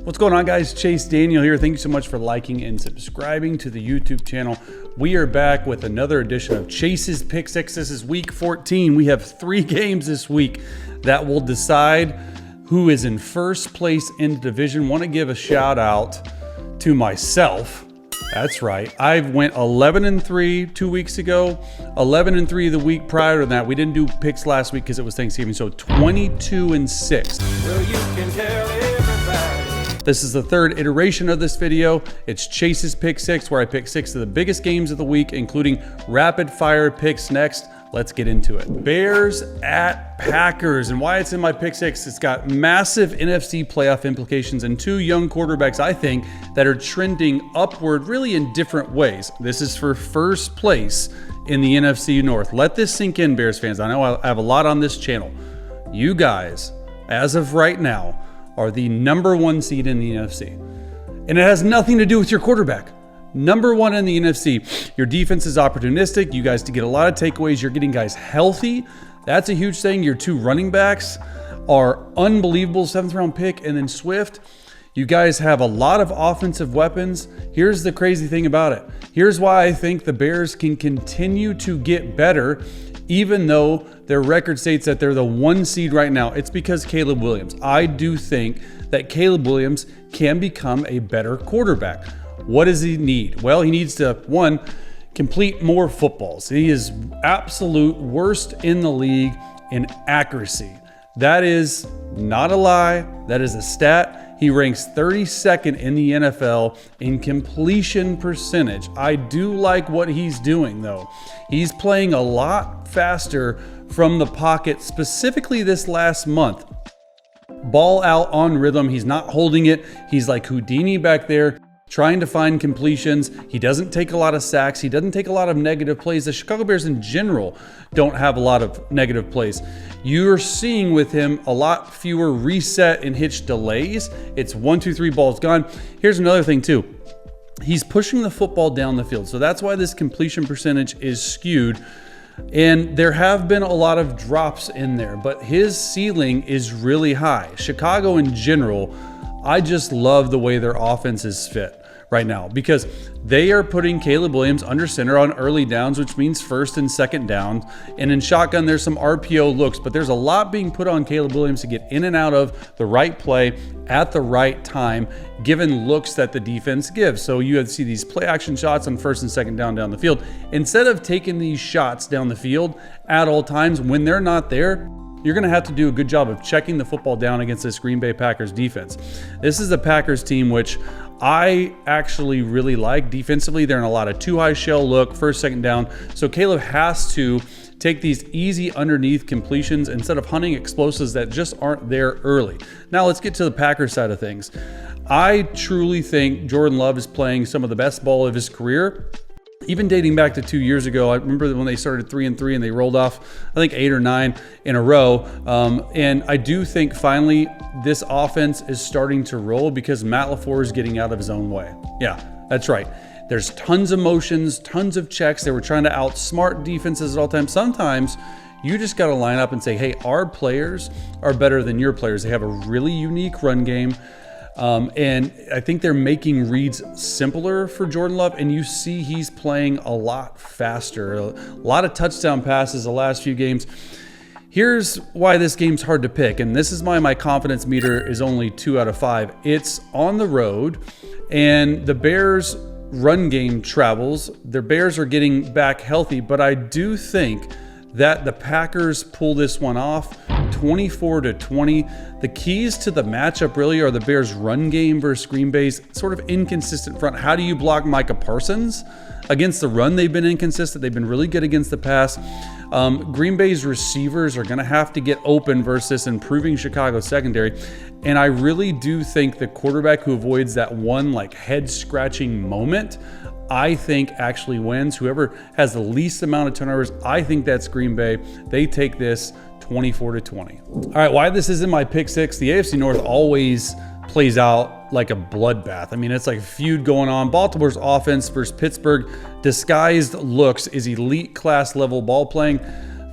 What's going on, guys? Chase Daniel here. Thank you so much for liking and subscribing to the YouTube channel. We are back with another edition of Chase's Pick Six. This is week 14. We have 3 games this week that will decide who is in first place in the division. Want to give a shout out to myself. That's right. I went 11-3 2 weeks ago, 11-3 the week prior to that. We didn't do picks last week because it was Thanksgiving, so 22-6. Well, you can tell everybody. This is the third iteration of this video. It's Chase's Pick Six, where I pick 6 of the biggest games of the week, including rapid fire picks next. Let's get into it. Bears at Packers, and why it's in my pick 6, it's got massive NFC playoff implications and 2 young quarterbacks, I think, that are trending upward really in different ways. This is for first place in the NFC North. Let this sink in, Bears fans. I know I have a lot on this channel. You guys, as of right now, are the number 1 seed in the NFC. And it has nothing to do with your quarterback. Number 1 in the NFC. Your defense is opportunistic. You guys to get a lot of takeaways. You're getting guys healthy. That's a huge thing. Your 2 running backs are unbelievable. 7th round pick, and then Swift. You guys have a lot of offensive weapons. Here's the crazy thing about it. Here's why I think the Bears can continue to get better, even though their record states that they're the 1 seed right now. It's because Caleb Williams. I do think that Caleb Williams can become a better quarterback. What does he need? Well, he needs to, 1, complete more footballs. He is absolute worst in the league in accuracy. That is not a lie. That is a stat. He ranks 32nd in the NFL in completion percentage. I do like what he's doing, though. He's playing a lot faster from the pocket, specifically this last month. Ball out on rhythm. He's not holding it. He's like Houdini back there, trying to find completions. He doesn't take a lot of sacks. He doesn't take a lot of negative plays. The Chicago Bears in general don't have a lot of negative plays. You're seeing with him a lot fewer reset and hitch delays. It's 1, 2, 3, balls gone. Here's another thing too. He's pushing the football down the field. So that's why this completion percentage is skewed. And there have been a lot of drops in there, but his ceiling is really high. Chicago in general, I just love the way their offense is fit right now, because they are putting Caleb Williams under center on early downs, which means 1st and 2nd down. And in shotgun, there's some RPO looks, but there's a lot being put on Caleb Williams to get in and out of the right play at the right time, given looks that the defense gives. So you see these play action shots on 1st and 2nd down the field. Instead of taking these shots down the field at all times when they're not there, you're going to have to do a good job of checking the football down against this Green Bay Packers defense. This is a Packers team which I actually really like. Defensively, they're in a lot of too high shell look, 1st, 2nd down. So Caleb has to take these easy underneath completions instead of hunting explosives that just aren't there early. Now let's get to the Packers side of things. I truly think Jordan Love is playing some of the best ball of his career. Even dating back to 2 years ago, I remember when they started 3-3 and they rolled off, I think 8 or 9 in a row. And I do think finally this offense is starting to roll because Matt LaFleur is getting out of his own way. Yeah, that's right. There's tons of motions, tons of checks. They were trying to outsmart defenses at all times. Sometimes you just got to line up and say, hey, our players are better than your players. They have a really unique run game. And I think they're making reads simpler for Jordan Love, and you see he's playing a lot faster. A lot of touchdown passes the last few games. Here's why this game's hard to pick, and this is why my confidence meter is only 2 out of 5. It's on the road, and the Bears' run game travels. The Bears are getting back healthy, but I do think that the Packers pull this one off 24-20. The keys to the matchup really are the Bears' run game versus Green Bay's sort of inconsistent front. How do you block Micah Parsons? Against the run, they've been inconsistent. They've been really good against the pass. Green Bay's receivers are going to have to get open versus this improving Chicago secondary. And I really do think the quarterback who avoids that one like head-scratching moment, I think actually wins. Whoever has the least amount of turnovers, I think that's Green Bay. They take this 24-20. All right, why this is in my pick 6, the AFC North always plays out like a bloodbath. I mean, it's like a feud going on. Baltimore's offense versus Pittsburgh, disguised looks is elite class level ball playing.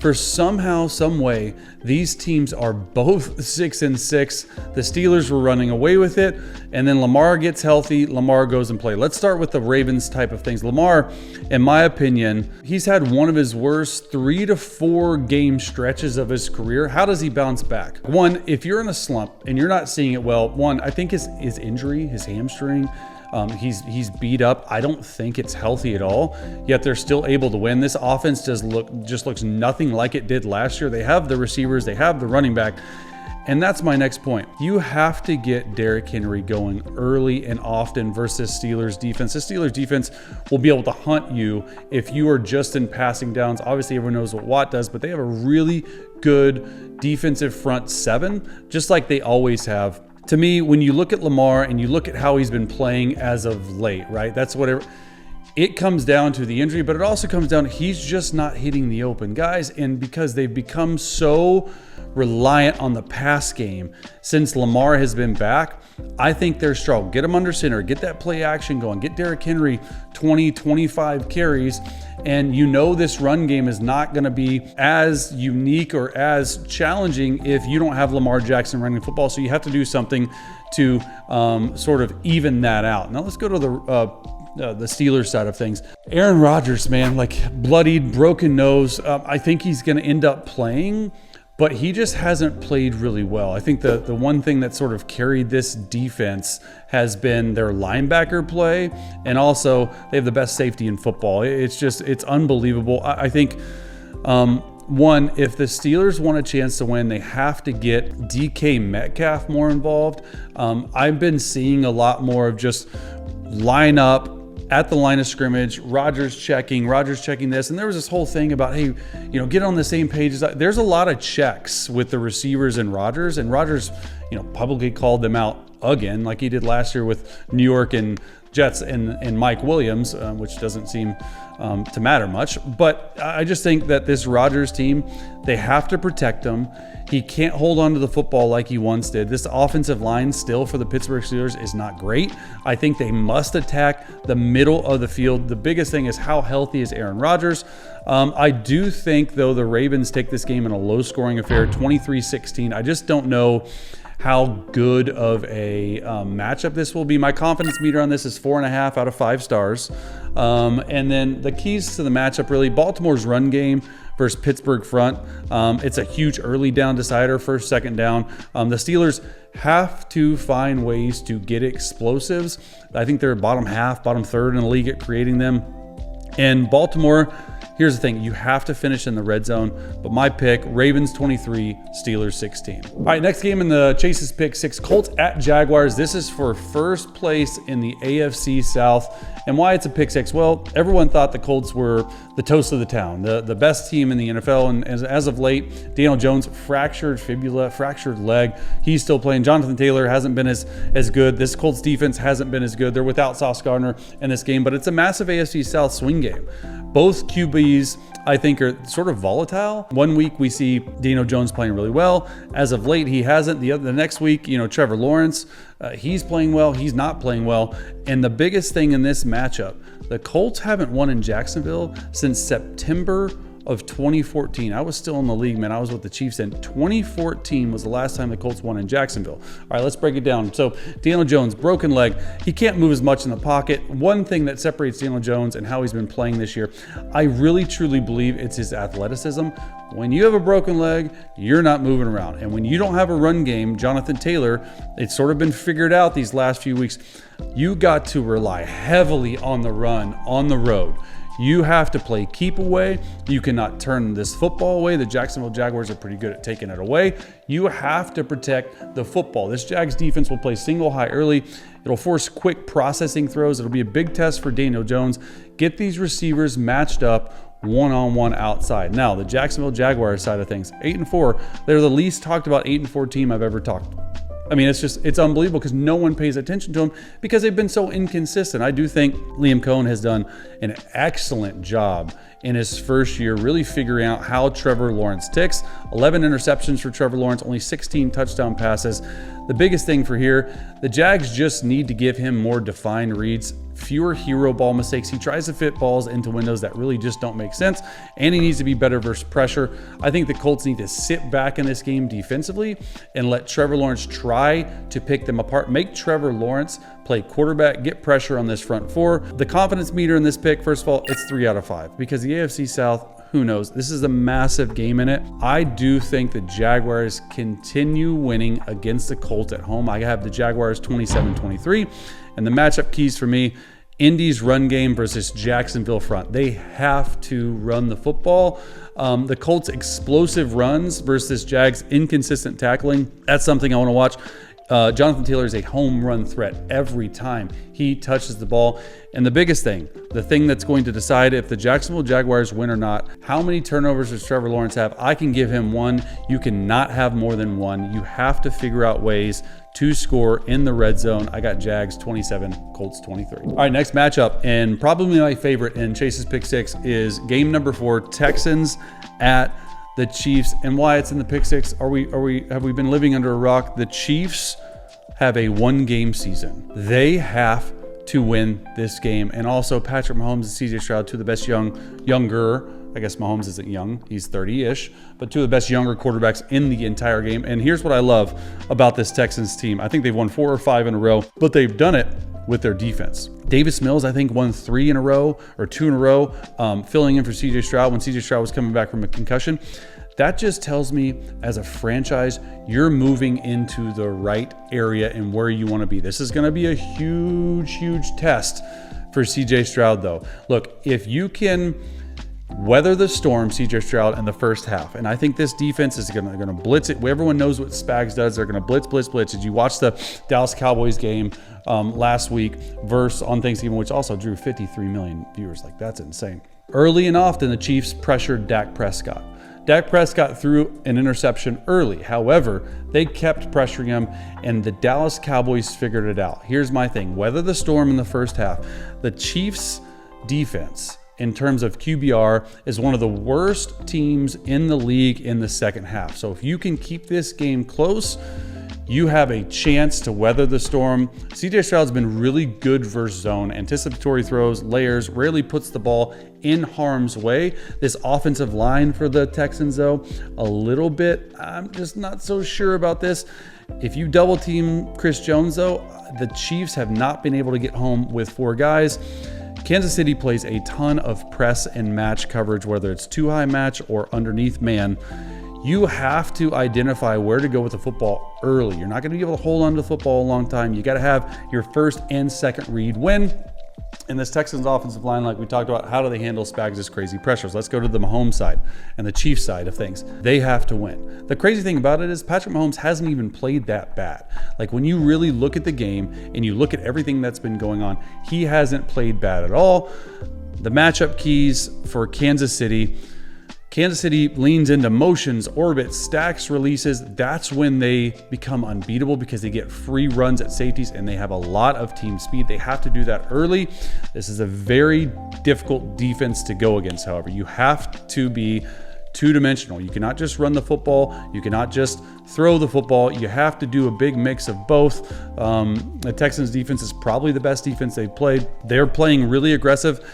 for somehow, some way, these teams are both 6-6. The Steelers were running away with it, and then Lamar gets healthy. Lamar goes and plays. Let's start with the Ravens type of things. Lamar, in my opinion, he's had one of his worst 3 to 4 game stretches of his career. How does he bounce back? One, if you're in a slump and you're not seeing it well, one, I think his injury, his hamstring, he's beat up. I don't think it's healthy at all, yet they're still able to win. This offense just looks nothing like it did last year. They have the receivers, they have the running back, and that's my next point. You have to get Derrick Henry going early and often versus Steelers defense. The Steelers defense will be able to hunt you if you are just in passing downs. Obviously, everyone knows what Watt does, but they have a really good defensive front seven, just like they always have. To me, when you look at Lamar and you look at how he's been playing as of late, right? That's whatever. It comes down to the injury, but it also comes down to he's just not hitting the open guys. And because they've become so reliant on the pass game since Lamar has been back, I think they're strong. Get him under center, get that play action going, get Derrick Henry 20, 25 carries. And you know this run game is not going to be as unique or as challenging if you don't have Lamar Jackson running football. So you have to do something to sort of even that out. Now let's go to the Steelers side of things. Aaron Rodgers, man, like bloodied, broken nose. I think he's going to end up playing, but he just hasn't played really well. I think the one thing that sort of carried this defense has been their linebacker play, and also they have the best safety in football. It's unbelievable. I think, one, if the Steelers want a chance to win, they have to get DK Metcalf more involved. I've been seeing a lot more of just line up at the line of scrimmage, Rodgers checking this. And there was this whole thing about, hey, get on the same page. There's a lot of checks with the receivers and Rodgers publicly called them out again, like he did last year with New York and Jets and Mike Williams, which doesn't seem to matter much. But I just think that this Rodgers team, they have to protect him. He can't hold on to the football like he once did. This offensive line still for the Pittsburgh Steelers is not great. I think they must attack the middle of the field. The biggest thing is how healthy is Aaron Rodgers. I do think, though, the Ravens take this game in a low-scoring affair, 23-16. I just don't know how good of a matchup this will be. My confidence meter on this is 4.5 out of 5 stars. And then the keys to the matchup, really, Baltimore's run game versus Pittsburgh front. It's a huge early down decider, first, second down. The Steelers have to find ways to get explosives. I think they're bottom third in the league at creating them. And Baltimore, here's the thing, you have to finish in the red zone. But my pick, Ravens 23, Steelers 16. All right, next game in the Chase's pick 6, Colts at Jaguars. This is for first place in the AFC South. And why it's a pick 6? Well, everyone thought the Colts were the toast of the town, the best team in the NFL. And as of late, Daniel Jones, fractured fibula, fractured leg. He's still playing. Jonathan Taylor hasn't been as good. This Colts defense hasn't been as good. They're without Sauce Gardner in this game, but it's a massive AFC South swing game. Both QBs, I think, are sort of volatile. One week we see Daniel Jones playing really well. As of late, he hasn't. The next week, Trevor Lawrence, he's playing well. He's not playing well. And the biggest thing in this matchup, the Colts haven't won in Jacksonville since September of 2014. I was still in the league, man. I was with the Chiefs, and 2014 was the last time the Colts won in Jacksonville. All right, let's break it down. So Daniel Jones, broken leg. He can't move as much in the pocket. One thing that separates Daniel Jones and how he's been playing this year, I really truly believe it's his athleticism. When you have a broken leg, you're not moving around. And when you don't have a run game, Jonathan Taylor, it's sort of been figured out these last few weeks. You got to rely heavily on the run on the road. You have to play keep away. You cannot turn this football away. The Jacksonville Jaguars are pretty good at taking it away. You have to protect the football. This Jags defense will play single high early. It'll force quick processing throws. It'll be a big test for Daniel Jones. Get these receivers matched up one-on-one outside. Now, the Jacksonville Jaguars side of things, 8-4. They're the least talked about 8-4 team I've ever talked about. I mean, it's unbelievable because no one pays attention to them because they've been so inconsistent. I do think Liam Cohen has done an excellent job in his first year, really figuring out how Trevor Lawrence ticks. 11 interceptions for Trevor Lawrence, only 16 touchdown passes. The biggest thing for here, the Jags just need to give him more defined reads. fewer hero ball mistakes. He tries to fit balls into windows that really just don't make sense, and he needs to be better versus pressure. I think the Colts need to sit back in this game defensively and let Trevor Lawrence try to pick them apart. Make Trevor Lawrence play quarterback, get pressure on this front four. The confidence meter in this pick, first of all, it's 3 out of 5 because the AFC South, who knows? This is a massive game in it. I do think the Jaguars continue winning against the Colts at home. I have the Jaguars 27-23. And the matchup keys for me, Indy's run game versus Jacksonville front. They have to run the football. The Colts' explosive runs versus Jags' inconsistent tackling. That's something I want to watch. Jonathan Taylor is a home run threat every time he touches the ball. And the biggest thing, the thing that's going to decide if the Jacksonville Jaguars win or not, how many turnovers does Trevor Lawrence have? I can give him 1. You cannot have more than 1. You have to figure out ways to score in the red zone. I got Jags 27, Colts 23. All right, next matchup, and probably my favorite in Chase's Pick 6 is game number 4, Texans at the Chiefs. And why it's in the Pick 6, have we been living under a rock? The Chiefs have a 1-game season. They have to win this game. And also Patrick Mahomes and CJ Stroud, two of the best younger, I guess Mahomes isn't young, he's 30-ish, but two of the best younger quarterbacks in the entire game. And here's what I love about this Texans team. I think they've won 4 or 5 in a row, but they've done it with their defense. Davis Mills, I think, won 3 in a row or 2 in a row, filling in for CJ Stroud when CJ Stroud was coming back from a concussion. That just tells me, as a franchise, you're moving into the right area and where you want to be. This is going to be a huge, huge test for CJ Stroud, though. Look, if you can weather the storm, CJ Stroud, in the first half, and I think this defense is going to blitz it. Everyone knows what Spags does. They're going to blitz. Did you watch the Dallas Cowboys game last week versus on Thanksgiving, which also drew 53 million viewers? Like, that's insane. Early and often, the Chiefs pressured Dak Prescott. Dak Prescott threw an interception early. However, they kept pressuring him, and the Dallas Cowboys figured it out. Here's my thing. Weather the storm in the first half. The Chiefs' defense, in terms of QBR, is one of the worst teams in the league in the second half. So if you can keep this game close, you have a chance to weather the storm. CJ Stroud's been really good versus zone. Anticipatory throws, layers, rarely puts the ball in harm's way. This offensive line for the Texans, though, a little bit, I'm just not so sure about this. If you double team Chris Jones, though, the Chiefs have not been able to get home with 4 guys. Kansas City plays a ton of press and match coverage, whether it's too high match or underneath man. You have to identify where to go with the football early. You're not going to be able to hold on to the football a long time. You got to have your first and second read win. In this Texans offensive line, like we talked about, how do they handle Spags' crazy pressures? Let's go to the Mahomes side and the Chiefs side of things. They have to win. The crazy thing about it is Patrick Mahomes hasn't even played that bad. Like, when you really look at the game and you look at everything that's been going on, he hasn't played bad at all. The matchup keys for Kansas City leans into motions, orbits, stacks, releases. That's when they become unbeatable because they get free runs at safeties and they have a lot of team speed. They have to do that early. This is a very difficult defense to go against, however. You have to be two-dimensional. You cannot just run the football. You cannot just throw the football. You have to do a big mix of both. The Texans defense is probably the best defense they've played. They're playing really aggressive.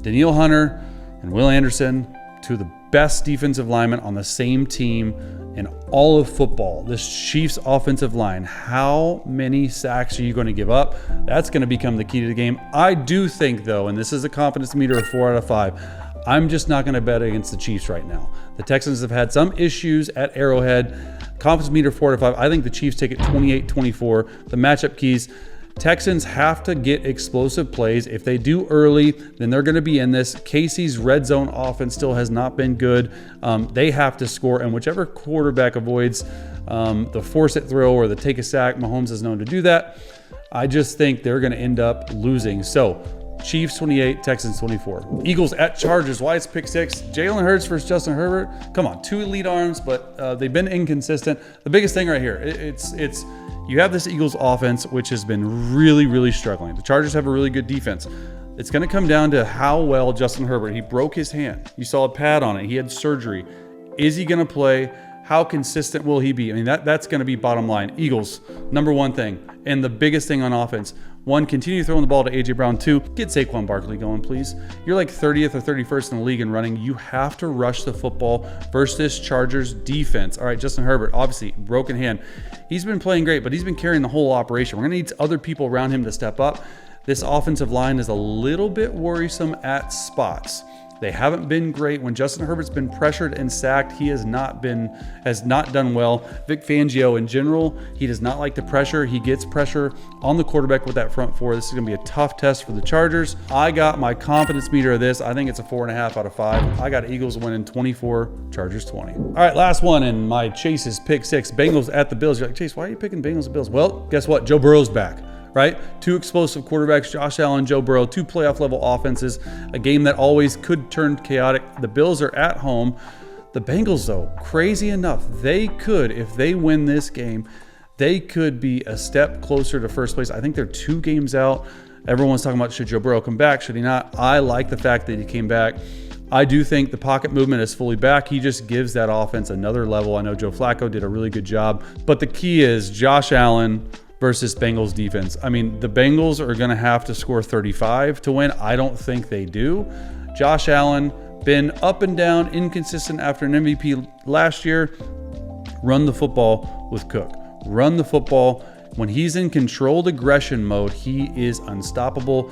Danielle Hunter and Will Anderson, two of the best defensive linemen on the same team in all of football. This Chiefs offensive line, how many sacks are you going to give up? That's going to become the key to the game. I do think, though, and this is a confidence meter of 4 out of 5, I'm just not going to bet against the Chiefs right now. The Texans have had some issues at Arrowhead. Confidence meter 4 out of 5. I think the Chiefs take it 28-24. The matchup keys, Texans have to get explosive plays. If they do early, then they're going to be in this. Casey's red zone offense still has not been good. They have to score, and whichever quarterback avoids the force it throw or the take a sack, Mahomes is known to do that. I just think they're going to end up losing. So Chiefs 28, Texans 24. Eagles at Chargers. Why it's pick 6? Jalen Hurts versus Justin Herbert. Come on, 2 elite arms, but they've been inconsistent. The biggest thing right here, it's you have this Eagles offense, which has been really, really struggling. The Chargers have a really good defense. It's going to come down to how well Justin Herbert, he broke his hand. You saw a pad on it. He had surgery. Is he going to play? How consistent will he be? I mean, that's going to be bottom line. Eagles, number one thing, and the biggest thing on offense. One, continue throwing the ball to A.J. Brown. Two, get Saquon Barkley going, please. You're like 30th or 31st in the league in running. You have to rush the football versus this Chargers defense. All right, Justin Herbert, obviously, broken hand. He's been playing great, but he's been carrying the whole operation. We're going to need other people around him to step up. This offensive line is a little bit worrisome at spots. They haven't been great. When Justin Herbert's been pressured and sacked, he has not done well. Vic Fangio in general, he does not like the pressure. He gets pressure on the quarterback with that front four. This is going to be a tough test for the Chargers. I got my confidence meter of this. I think it's a 4.5 out of 5. I got Eagles winning 24, Chargers 20. All right, last one in my Chase's pick 6. Bengals at the Bills. You're like, Chase, why are you picking Bengals and Bills? Well, guess what? Joe Burrow's back. Right? Two explosive quarterbacks, Josh Allen, Joe Burrow, 2 playoff level offenses, a game that always could turn chaotic. The Bills are at home. The Bengals, though, crazy enough, they could, if they win this game, they could be a step closer to first place. I think they're 2 games out. Everyone's talking about, should Joe Burrow come back? Should he not? I like the fact that he came back. I do think the pocket movement is fully back. He just gives that offense another level. I know Joe Flacco did a really good job, but the key is Josh Allen versus Bengals defense. I mean, the Bengals are going to have to score 35 to win. I don't think they do. Josh Allen, been up and down, inconsistent after an MVP last year. Run the football with Cook. Run the football. When he's in controlled aggression mode, he is unstoppable.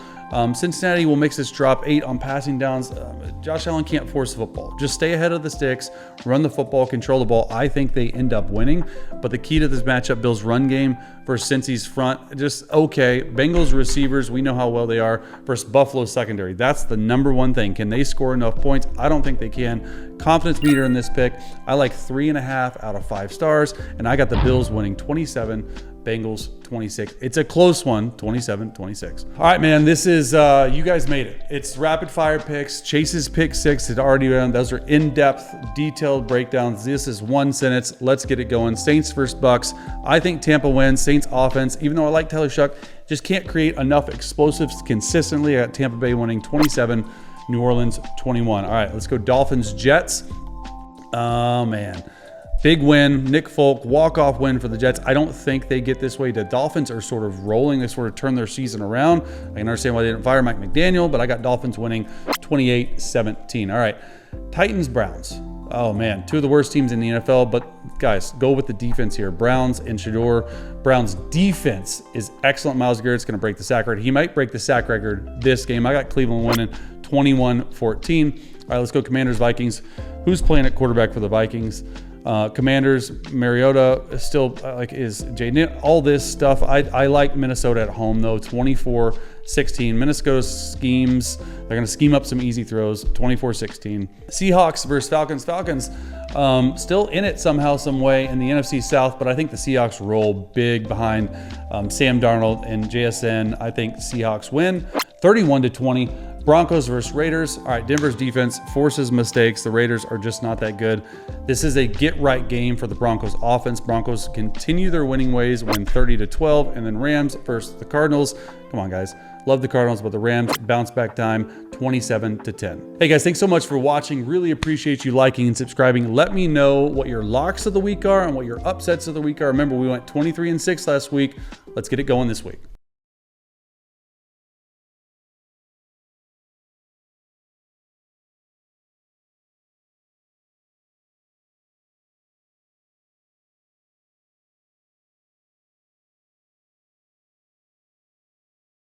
Cincinnati will mix this drop 8 on passing downs. Josh Allen can't force the football. Just stay ahead of the sticks, run the football, control the ball. I think they end up winning. But the key to this matchup, Bills' run game versus Cincy's front, just okay. Bengals receivers, we know how well they are, versus Buffalo's secondary. That's the number one thing. Can they score enough points? I don't think they can. Confidence meter in this pick, I like 3.5 out of 5 stars, and I got the Bills winning 27, Bengals 26. It's a close one, 27-26. All right, man, this is, you guys made it. It's rapid fire picks. Chase's pick 6 had already done. Those are in-depth, detailed breakdowns. This is one sentence. Let's get it going. Saints versus Bucks. I think Tampa wins. Saints offense, even though I like Tyler Shuck, just can't create enough explosives consistently. I got Tampa Bay winning 27, New Orleans 21. All right, let's go Dolphins Jets. Oh, man. Big win, Nick Folk, walk-off win for the Jets. I don't think they get this way. The Dolphins are sort of rolling. They sort of turn their season around. I can understand why they didn't fire Mike McDaniel, but I got Dolphins winning 28-17. All right, Titans, Browns. Oh, man, 2 of the worst teams in the NFL, but guys, go with the defense here. Browns and Shador. Browns defense is excellent. Myles Garrett's going to break the sack record. He might break the sack record this game. I got Cleveland winning 21-14. All right, let's go Commanders, Vikings. Who's playing at quarterback for the Vikings? Commanders, Mariota still is Jaden. All this stuff. I like Minnesota at home though. 24-16. Minnesota schemes. They're going to scheme up some easy throws. 24-16. Seahawks versus Falcons. Falcons still in it somehow, some way in the NFC South, but I think the Seahawks roll big behind Sam Darnold and JSN. I think Seahawks win 31-20. Broncos versus Raiders. All right, Denver's defense forces mistakes. The Raiders are just not that good. This is a get-right game for the Broncos offense. Broncos continue their winning ways, win 30-12, and then Rams versus the Cardinals. Come on, guys. Love the Cardinals, but the Rams bounce back time, 27-10. Hey, guys, thanks so much for watching. Really appreciate you liking and subscribing. Let me know what your locks of the week are and what your upsets of the week are. Remember, we went 23-6 last week. Let's get it going this week.